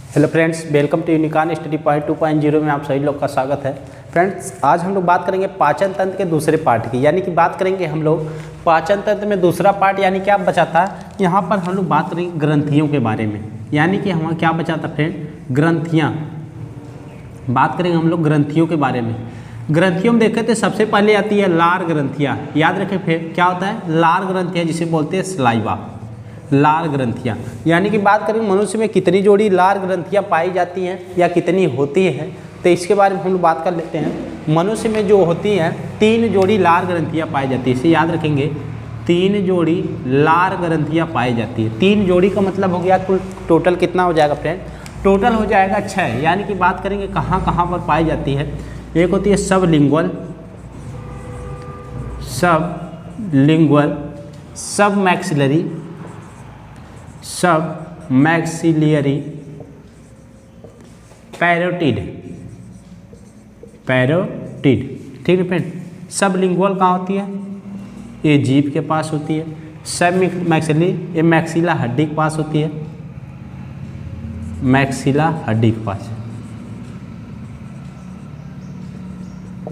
Hello friends, welcome to Unicorn Study Point 2.0 में आप सभी लोग का स्वागत है। फ्रेंड्स, आज हम लोग बात करेंगे पाचन तंत्र के दूसरे पार्ट की, यानी कि बात करेंगे हम लोग पाचन तंत्र में दूसरा पार्ट, यानी क्या बचा था। यहाँ पर हम लोग बात करेंगे ग्रंथियों के बारे में, यानी कि हमारा क्या बचा था फ्रेंड, ग्रंथियाँ। बात करेंगे हम लोग ग्रंथियों के बारे में। ग्रंथियों में देखे तो सबसे पहले आती है लार ग्रंथियाँ। याद रखें फिर क्या होता है, लार ग्रंथियाँ जिसे बोलते हैं सलाइवा, लार ग्रंथियाँ। यानी कि बात करें मनुष्य में कितनी जोड़ी लार ग्रंथियाँ पाई जाती हैं या कितनी होती हैं, तो इसके बारे में हम लोग बात कर लेते हैं। मनुष्य में जो होती हैं 3 जोड़ी लार ग्रंथियाँ पाई जाती है, इसे याद रखेंगे, 3 जोड़ी लार ग्रंथियाँ पाई जाती है। 3 जोड़ी का मतलब हो गया कुल टोटल कितना हो जाएगा फ्रेंड, टोटल हो जाएगा 6। यानी कि बात करेंगे कहाँ कहाँ पर पाई जाती है। एक होती है सबलिंगुअल, सब मैक्सिलरी, सब मैक्सिलियरी, पैरोटिड, ठीक है फ्रेंड। सब लिंगुअल कहाँ होती है, ये जीभ के पास होती है। सब मैक्सिली, ये मैक्सिला हड्डी के पास होती है, मैक्सिला हड्डी के पास।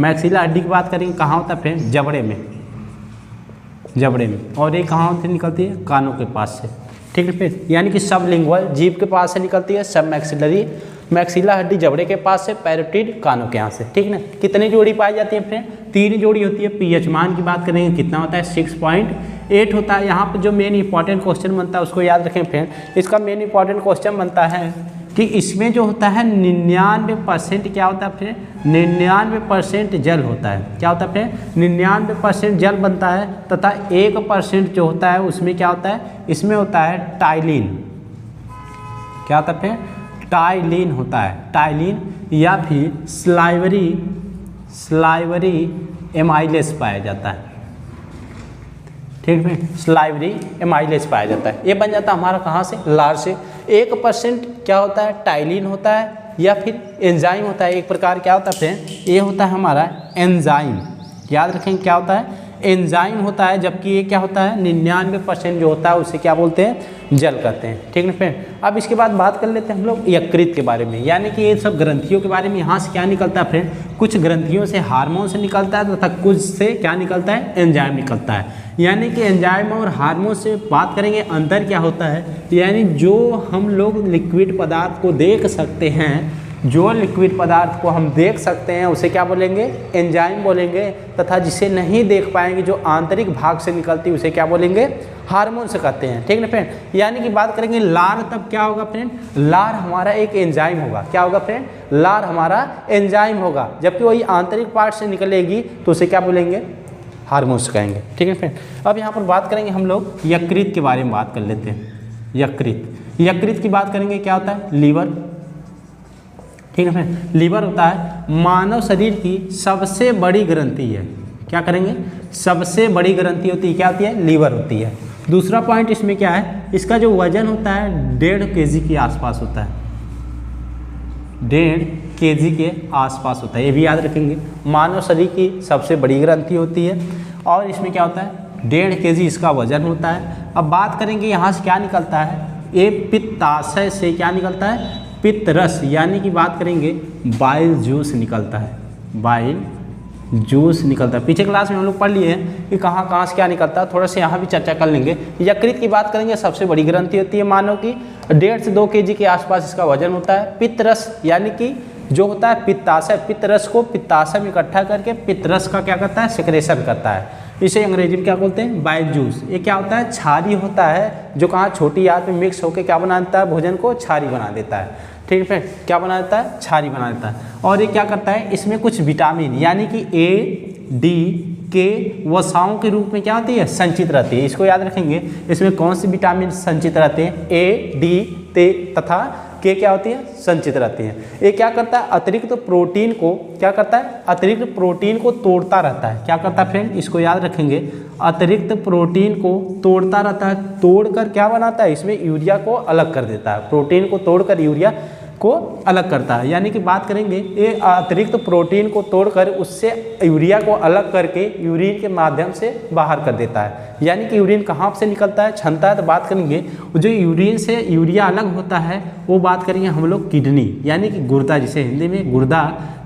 मैक्सिला हड्डी की बात करेंगे कहाँ होता है फ्रेंड, जबड़े में। और ये कहाँ से निकलती है, कानों के पास से, ठीक है फ्रेंड। यानी कि सब लिंगुअल जीभ के पास से निकलती है, सब मैक्सिलरी मैक्सिला हड्डी जबड़े के पास से, पैरोटिड कानों के यहाँ से, ठीक ना। कितनी जोड़ी पाई जाती है फ्रेंड, 3 जोड़ी होती है। पीएच मान की बात करेंगे कितना होता है, 6.8 होता है। यहाँ पर जो मेन इंपॉर्टेंट क्वेश्चन बनता है उसको याद रखें फ्रेंड। इसका मेन इंपॉर्टेंट क्वेश्चन बनता है कि इसमें जो होता है 99% क्या होता है फ्रेंड, 99% जल होता है। क्या होता है फ्रेंड, 99% जल बनता है, तथा 1% जो होता है उसमें क्या होता है, इसमें होता है टाइलिन। क्या होता है फ्रेंड, टाइलिन होता है, टाइलिन या फिर स्लाइवरी एमाइलेस पाया जाता है, ठीक है। स्लाइवरी एमाइलेस पाया जाता है। ये बन जाता है हमारा कहाँ से, लार से। 1% क्या होता है, टाइलिन होता है या फिर एंजाइम होता है। एक प्रकार क्या होता है फ्रेंड, ये होता है हमारा एंजाइम। याद रखेंगे क्या होता है, एंजाइम होता है। जबकि ये क्या होता है, 99% जो होता है उसे क्या बोलते हैं, जल कहते हैं, ठीक है फ्रेंड। अब इसके बाद बात कर लेते हैं हम लोग यकृत के बारे में, यानी कि ये सब ग्रंथियों के बारे में। यहाँ से क्या निकलता है फ्रेंड, कुछ ग्रंथियों से हार्मोन से निकलता है तथा कुछ से क्या निकलता है, एंजाइम निकलता है। यानी कि एंजाइम और हार्मोन से बात करेंगे अंतर क्या होता है, यानी जो हम लोग लिक्विड पदार्थ को देख सकते हैं, जो लिक्विड पदार्थ को हम देख सकते हैं उसे क्या बोलेंगे, एंजाइम बोलेंगे। तथा जिसे नहीं देख पाएंगे, जो आंतरिक भाग से निकलती है, उसे क्या बोलेंगे, हार्मोन से कहते हैं, ठीक ना फ्रेंड। यानी कि बात करेंगे लार, तब क्या होगा फ्रेंड, लार हमारा एक एंजाइम होगा। क्या होगा फ्रेंड, लार हमारा एंजाइम होगा। जबकि वही आंतरिक पार्ट से निकलेगी तो उसे क्या बोलेंगे, हार्मोन से कहेंगे, ठीक है फ्रेंड। अब यहाँ पर बात करेंगे हम लोग यकृत के बारे में बात कर लेते हैं। यकृत की बात करेंगे, क्या होता है, लीवर, ठीक है फ्रेंड। लीवर होता है मानव शरीर की सबसे बड़ी ग्रंथि है। क्या करेंगे, सबसे बड़ी ग्रंथि होती है, क्या होती है, लीवर होती है। दूसरा पॉइंट इसमें क्या है, इसका जो वजन होता है 1.5 kg के आसपास होता है, 1.5 kg के आसपास होता है। ये भी याद रखेंगे, मानव शरीर की सबसे बड़ी ग्रंथि होती है और इसमें क्या होता है, 1.5 kg इसका वजन होता है। अब बात करेंगे यहाँ से क्या निकलता है, ये पित्ताशय से क्या निकलता है, पित्त रस, यानी कि बात करेंगे बाइल जूस निकलता है, बाइल जूस निकलता है। पीछे क्लास में हम लोग पढ़ लिए हैं कि कहाँ कहाँ से क्या निकलता है, थोड़ा सा यहाँ भी चर्चा कर लेंगे। यकृत की बात करेंगे, सबसे बड़ी ग्रंथि होती है मानव की, 1.5 से 2 kg के आसपास इसका वजन होता है। पित्त रस यानी कि जो होता है पित्ताशय, पित्त रस को पित्ताशय में इकट्ठा करके पित्त रस का क्या करता है, सेक्रेशन करता है। इसे अंग्रेजी में क्या बोलते हैं, बाइल जूस। ये क्या होता है, छारी होता है, जो कहाँ छोटी आंत में मिक्स होकर क्या बना देता है, भोजन को छारी बना देता है, ठीक है फ्रेंड। क्या बना देता है, छारी बना देता है। और ये क्या करता है, इसमें कुछ विटामिन यानी कि A, D, K वसाओं के रूप में क्या होती है, संचित रहती है। इसको याद रखेंगे, इसमें कौन सी विटामिन संचित रहते हैं, A, D तथा K क्या होती है, संचित रहती है। ये क्या करता है, अतिरिक्त प्रोटीन को क्या करता है, अतिरिक्त प्रोटीन को तोड़ता रहता है। क्या करता है फ्रेंड, इसको याद रखेंगे, अतिरिक्त प्रोटीन को तोड़ता रहता है। तोड़कर क्या बनाता है, इसमें यूरिया को अलग कर देता है। प्रोटीन को तोड़कर यूरिया को अलग करता है। यानी कि बात करेंगे ये अतिरिक्त प्रोटीन को तोड़कर उससे यूरिया को अलग करके यूरिन के माध्यम से बाहर कर देता है। यानी कि यूरिन कहाँ से निकलता है, क्षमता है, तो बात करेंगे जो यूरिन से यूरिया अलग होता है वो बात करेंगे हम लोग किडनी यानी कि गुर्दा, जिसे हिंदी में गुर्दा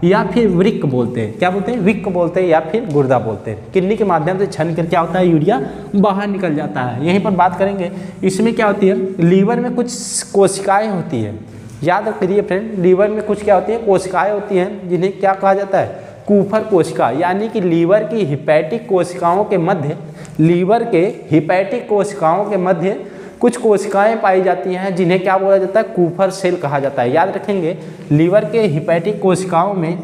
या फिर वृक्क बोलते हैं। क्या बोलते हैं? वृक्क बोलते हैं या फिर गुर्दा बोलते हैं। किडनी के माध्यम से छन कर क्या होता है, यूरिया बाहर निकल जाता है। यहीं पर बात करेंगे इसमें क्या होती है, लीवर में कुछ कोशिकाएँ होती है। याद रखिए फ्रेंड, लीवर में कुछ क्या होती है, कोशिकाएँ होती हैं जिन्हें क्या कहा जाता है, कूफर कोशिका। यानी कि लीवर की हिपैटिक कोशिकाओं के मध्य, लीवर के हिपैटिक कोशिकाओं के मध्य कुछ कोशिकाएं पाई जाती हैं जिन्हें क्या बोला जाता है, कूफर सेल कहा जाता है। याद रखेंगे लीवर के हिपैटिक कोशिकाओं में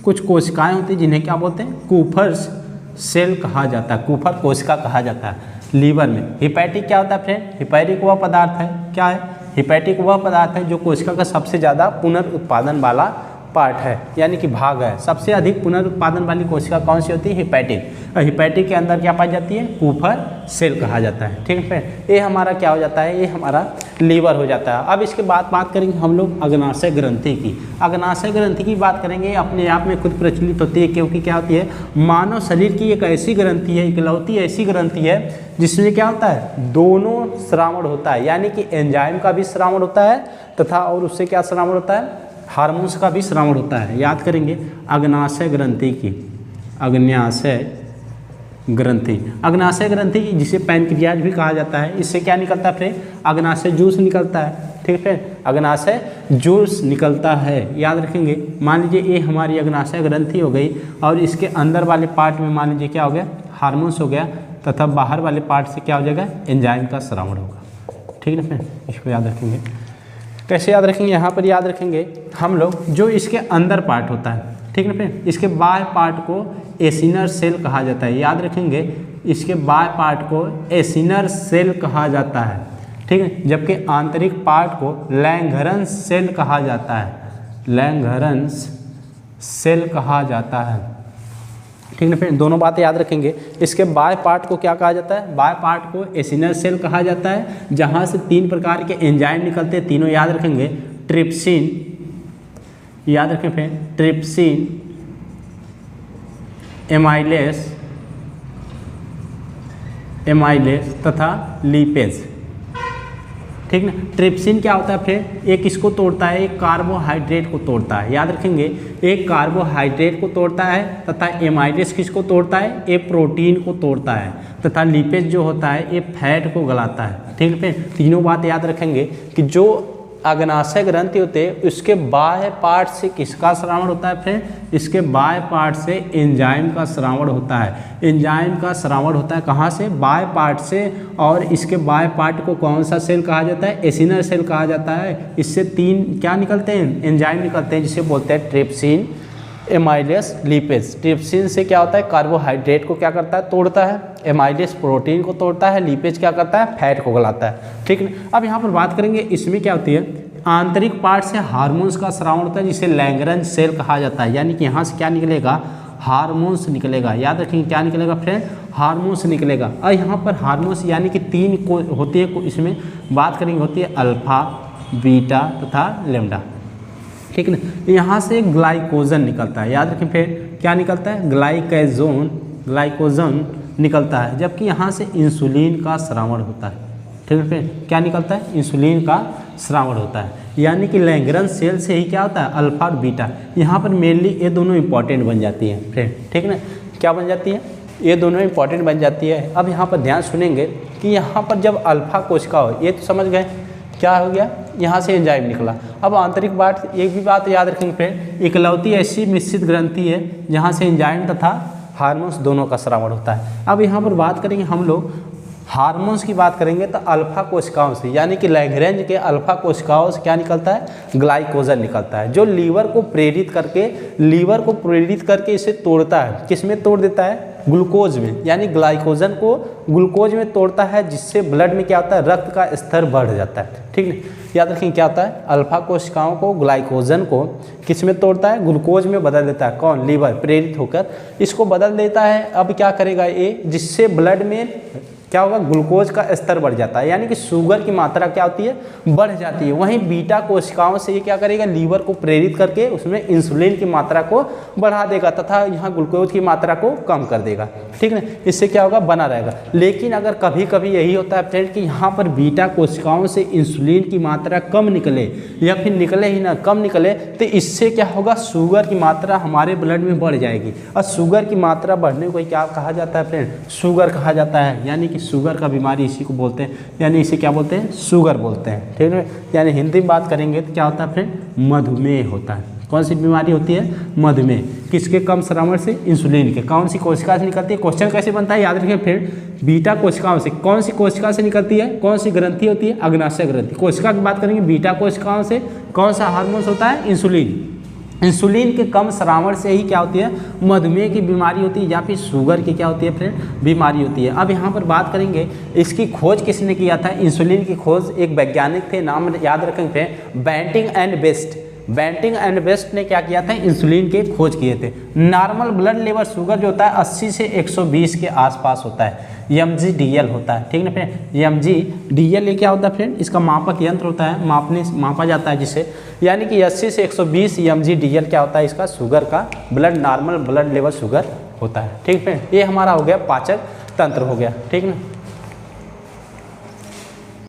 कुछ कोशिकाएं होती हैं जिन्हें क्या बोलते हैं, कूफर सेल कहा जाता है, कूफर कोशिका कहा जाता है। लीवर में हिपैटिक क्या होता है फ्रेंड, हिपैटिक वह पदार्थ है, क्या है, हिपैटिक वह पदार्थ है जो कोशिका का सबसे ज़्यादा पुनर्उत्पादन वाला पार्ट है, यानी कि भाग है। सबसे अधिक पुनर्उत्पादन वाली कोशिका कौन सी होती है, हिपैटिक। और हिपैटिक के अंदर क्या पाई जाती है, कूफर सेल कहा जाता है। ठीक है फ्रेंड, ये हमारा क्या हो जाता है, ये हमारा लीवर हो जाता है। अब इसके बाद बात करेंगे हम लोग अग्नाशय ग्रंथि की। अग्नाशय ग्रंथि की बात करेंगे, अपने आप में खुद प्रचलित होती है, क्योंकि क्या होती है, मानव शरीर की एक ऐसी ग्रंथि है, इकलौती ऐसी ग्रंथि है जिसमें क्या होता है, दोनों श्रावण होता है। यानी कि एंजाइम का भी श्रावण होता है तथा और उससे क्या श्रावण होता है, हार्मोन्स का भी श्रावण होता है। याद करेंगे अग्नाशय ग्रंथि की, अग्नाशय ग्रंथि, अग्नाशय ग्रंथि जिसे पैनक्रियाज भी कहा जाता है, इससे क्या निकलता है फ्रेंड, अग्नाशय जूस निकलता है। ठीक है, अग्नाशय जूस निकलता है। याद रखेंगे, मान लीजिए ये हमारी अग्नाशय ग्रंथि हो गई और इसके अंदर वाले पार्ट में मान लीजिए क्या हो गया, हार्मोन्स हो गया, तथा बाहर वाले पार्ट से क्या हो जाएगा, एंजाइम का श्रावण होगा। ठीक है फ्रेंड, इसको याद रखेंगे। कैसे याद रखेंगे, यहाँ पर याद रखेंगे हम लोग जो इसके अंदर पार्ट होता है, ठीक है फ्रेंड, इसके बाह्य पार्ट को एसिनर सेल कहा जाता है। याद रखेंगे इसके बाह्य पार्ट को एसिनर सेल कहा जाता है। ठीक है, जबकि आंतरिक पार्ट को लैंगरन्स सेल कहा जाता है, लैंगरन्स सेल कहा जाता है। ठीक है फ्रेंड, दोनों बातें याद रखेंगे। इसके बाह्य पार्ट को क्या कहा जाता है, बाह्य पार्ट को एसिनर सेल कहा जाता है, जहाँ से 3 प्रकार के एंजाइम निकलते हैं, तीनों याद रखेंगे, ट्रिप्सिन, याद रखें फ्रेंड, ट्रिप्सिन, एमाइलेस तथा लिपेज। ठीक ना, ट्रिप्सिन क्या होता है फ्रेंड, एक किसको तोड़ता है, एक कार्बोहाइड्रेट को तोड़ता है। याद रखेंगे एक कार्बोहाइड्रेट को तोड़ता है, तथा एमाइलेस किसको तोड़ता है, एक प्रोटीन को तोड़ता है, तथा लिपेज जो होता है ये फैट को गलाता है। ठीक है फ्रेंड, तीनों बात याद रखेंगे कि जो अग्नाशय ग्रंथि होते हैं उसके बाह्य पार्ट से किसका श्रावण होता है फ्रेंड, इसके बाह्य पार्ट से एंजाइम का श्रावण होता है। एंजाइम का श्रावण होता है कहाँ से, बाह्य पार्ट से। और इसके बाह्य पार्ट को कौन सा सेल कहा जाता है, एसिनर सेल कहा जाता है। इससे 3 क्या निकलते हैं, एंजाइम निकलते हैं, जिसे बोलते हैं ट्रिप्सिन, एमाइलेस, लिपेज। ट्रिप्सिन से क्या होता है, कार्बोहाइड्रेट को क्या करता है, तोड़ता है, एमाइलेस प्रोटीन को तोड़ता है, लिपेज क्या करता है, फैट को गलाता है। ठीक है, अब यहाँ पर बात करेंगे इसमें क्या होती है, आंतरिक पार्ट से हार्मोन्स का श्रावण होता है, जिसे लैंगरन्स सेल कहा जाता है। यानी कि यहाँ से क्या निकलेगा, हार्मोन्स निकलेगा। याद रखेंगे क्या निकलेगा फ्रेंड, हार्मोन्स निकलेगा। और यहाँ पर हार्मोन्स यानी कि 3 को होती है, इसमें बात करेंगे होती है अल्फा, बीटा तथा लेम्डा। ठीक है ना, यहाँ से ग्लाइकोजन निकलता है। याद रखें फिर क्या निकलता है, ग्लाइकोजन निकलता है, जबकि यहाँ से इंसुलिन का श्रावण होता है। ठीक है फ्रेंड, क्या निकलता है, इंसुलिन का श्रावण होता है। यानी कि लैंगरन्स सेल से ही क्या होता है, अल्फा और बीटा। यहाँ पर मेनली ये दोनों इंपॉर्टेंट बन जाती हैं फ्रेंड। ठीक है ना, क्या बन जाती है, ये दोनों इंपॉर्टेंट बन जाती है। अब यहाँ पर ध्यान सुनेंगे कि यहाँ पर जब अल्फा कोशिका हो, ये तो समझ गए क्या हो गया, यहाँ से एंजाइम निकला। अब आंतरिक बात, एक भी बात याद रखेंगे फ्रेंड, इकलौती ऐसी मिश्रित ग्रंथि है जहाँ से एंजाइम तथा हार्मोन्स दोनों का श्रावण होता है। अब यहाँ पर बात करेंगे हम लोग हार्मोन्स की बात करेंगे तो अल्फा कोशिकाओं से, यानी कि लैंगरेंज के अल्फा कोशिकाओं से क्या निकलता है, ग्लाइकोजन निकलता है, जो लीवर को प्रेरित करके इसे तोड़ता है। किस में तोड़ देता है, ग्लूकोज में, यानी ग्लाइकोजन को ग्लूकोज में तोड़ता है, जिससे ब्लड में क्या होता है, रक्त का स्तर बढ़ जाता है। ठीक है, याद रखें क्या होता है, अल्फा कोशिकाओं को, ग्लाइकोजन को किस में तोड़ता है, ग्लूकोज में बदल देता है। कौन, लीवर प्रेरित होकर इसको बदल देता है। अब क्या करेगा ये, जिससे ब्लड में क्या होगा, ग्लूकोज का स्तर बढ़ जाता है, यानी कि शुगर की मात्रा क्या होती है, बढ़ जाती है। वहीं बीटा कोशिकाओं से ये क्या करेगा, लीवर को प्रेरित करके उसमें इंसुलिन की मात्रा को बढ़ा देगा तथा यहाँ ग्लूकोज की मात्रा को कम कर देगा, ठीक है। इससे क्या होगा, बना रहेगा। लेकिन अगर कभी कभी यही होता है फ्रेंड कि यहाँ पर बीटा कोशिकाओं से इंसुलिन की मात्रा कम निकले या फिर निकले ही ना, कम निकले, तो इससे क्या होगा, शुगर की मात्रा हमारे ब्लड में बढ़ जाएगी। और शुगर की मात्रा बढ़ने को क्या कहा जाता है फ्रेंड, शुगर कहा जाता है। यानी कि शुगर का बीमारी इसी को बोलते हैं, यानी इसे क्या बोलते हैं, शुगर बोलते हैं, ठीक है। यानी हिंदी में बात करेंगे तो क्या होता है फ्रेंड, मधुमेह होता है। कौन सी बीमारी होती है, मधुमेह। किसके कम श्रवण से, इंसुलिन के। कौन सी कोशिका से निकलती है, क्वेश्चन कैसे बनता है याद रखिए फ्रेंड, बीटा कोशिकाओं से। कौन सी कोशिका से निकलती है, कौन सी ग्रंथि होती है, अग्नाशय ग्रंथि। कोशिका की बात करेंगे, बीटा कोशिकाओं से कौन सा हार्मोन्स होता है, इंसुलिन। इंसुलिन के कम श्रावण से ही क्या होती है, मधुमेह की बीमारी होती है या फिर शुगर की क्या होती है फ्रेंड, बीमारी होती है। अब यहाँ पर बात करेंगे इसकी खोज किसने किया था, इंसुलिन की खोज एक वैज्ञानिक थे, नाम याद रखेंगे, Banting and Best. Banting and Best ने क्या किया था, इंसुलिन के खोज किए थे। नॉर्मल ब्लड लेवल शुगर जो होता है 80 से 120 के आसपास होता है, MG/DL होता है, ठीक ना फ्रेंड। MG/DL ये क्या होता है फ्रेंड, इसका मापक यंत्र होता है, मापा जाता है जिसे, यानी कि 80 से 120 MG/DL क्या होता है, इसका शुगर का blood, normal blood level sugar होता है, ठीक फ्रेंड। ये हमारा हो गया पाचक तंत्र हो गया, ठीक ना।